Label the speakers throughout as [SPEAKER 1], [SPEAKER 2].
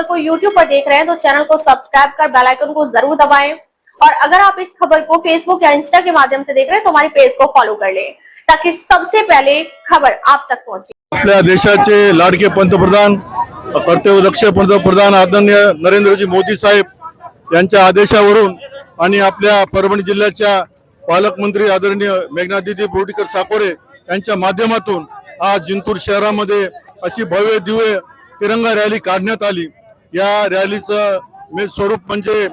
[SPEAKER 1] खबर को YouTube पर देख रहे हैं तो चैनल को सब्सक्राइब कर बेल आइकन को जरूर दबाएं। और अगर आप इस खबर को फेसबुक या इंस्टा के माध्यम से देख रहे हैं तो हमारे पेज को फॉलो कर लें ताकि सबसे पहले खबर आप तक पहुंचे।
[SPEAKER 2] आपल्या देशाचे लाडके पंतप्रधान कर्तव्यदक्ष पंतप्रधान आदरणीय नरेंद्रजी मोदी साहेब यांच्या आदेशावरून आणि आपल्या परभणी जिल्ह्याच्या पालकमंत्री आदरणीय मेघनादिदी बोर्डीकर साकोरे यांच्या माध्यमातून आज जिंतूर शहरामध्ये अशी भव्य दिव्य तिरंगा रॅली काढण्यात आली। या रॅलीचं मेन स्वरूप म्हणजे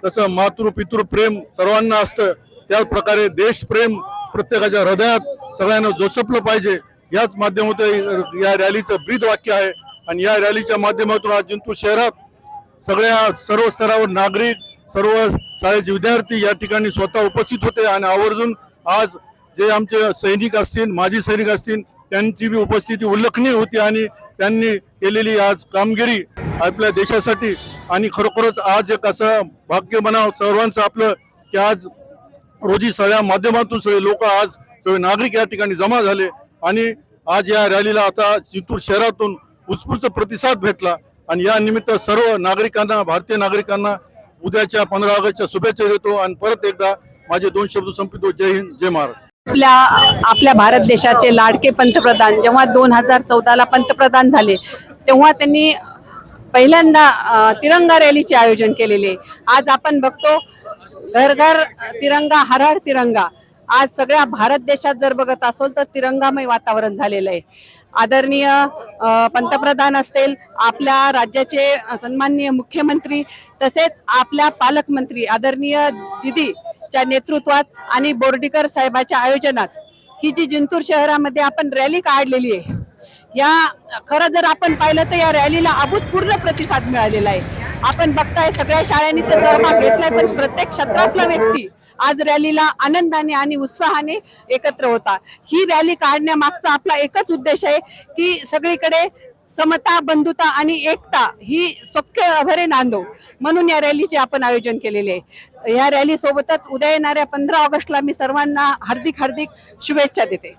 [SPEAKER 2] तसं मातृ पितृ प्रेम सर्वांना असतं त्याच प्रकारे देशप्रेम प्रत्येकाच्या हृदयात सगळ्यांना जोसपलं पाहिजे याच माध्यमातून या रॅलीचं ब्रीद वाक्य आहे। आणि या रॅलीच्या माध्यमातून आज जिंतूर शहरात सर्व स्तरावर नागरिक सर्व शाळेचे विद्यार्थी या ठिकाणी स्वतः उपस्थित होते आणि आवर्जून आज जे आमचे सैनिक असतील माजी सैनिक असतील त्यांची भी उपस्थिती उल्लेखनीय होती आणि त्यांनी केलेली आज कामगिरी आपल्या देशासाठी आणि खरोखरच आज एक असं भाग्य म्हणावं सर्वांचं आपलं की आज रोजी सगळ्या माध्यमातून सगळे लोक आज सगळे नागरिक या ठिकाणी जमा झाले आणि आज या रॅलीला आता जिंतूर शहरातून उत्स्फूर्त प्रतिसाद भेटला आणि या निमित्त सर्व नागरिकांना भारतीय नागरिकांना उद्याच्या 15 ऑगस्टच्या शुभेच्छा देतो आणि परत एकदा माझे 2 शब्द संपवितो। जय हिंद जय महाराष्ट्र।
[SPEAKER 3] आपल्या भारत देशाचे लाडके पंतप्रधान जेव्हा 2014ला पंतप्रधान झाले तेव्हा त्यांनी पहिल्यांदा तिरंगा रॅलीचे आयोजन केलेले। आज आपण बघतो घर घर तिरंगा हर हर तिरंगा। आज सगळ्या भारत देशात जर बघत असेल तर तिरंगामय वातावरण झालेलं आहे। आदरणीय पंतप्रधान असतील आपल्या राज्याचे सन्माननीय मुख्यमंत्री तसेच आपल्या पालकमंत्री आदरणीय दीदीच्या नेतृत्वात आणि बोर्डीकर साहेबाच्या आयोजनात ही जी जिंतूर शहरामध्ये आपण रॅली काढलेली आहे या खरं जर आपण पाहिलं तर या रॅलीला अभूतपूर्व प्रतिसाद मिळालेला आहे। आपण बघताय सगळ्या शाळांनी ते सहभाग घेतलाय पण प्रत्येक क्षेत्रातला व्यक्ती आज रॅलीला आनंदाने आणि उत्साहाने एकत्र होता। ही रॅली काढण्यामागचा आपला एकच उद्देश आहे की सगळीकडे समता बंधुता आणि एकता ही सौख्य भरे नांदो म्हणून या रॅलीचे आपण आयोजन केलेले आहे। या रॅली सोबतच उद्या येणाऱ्या 15 ऑगस्टला मी सर्वांना हार्दिक शुभेच्छा देते।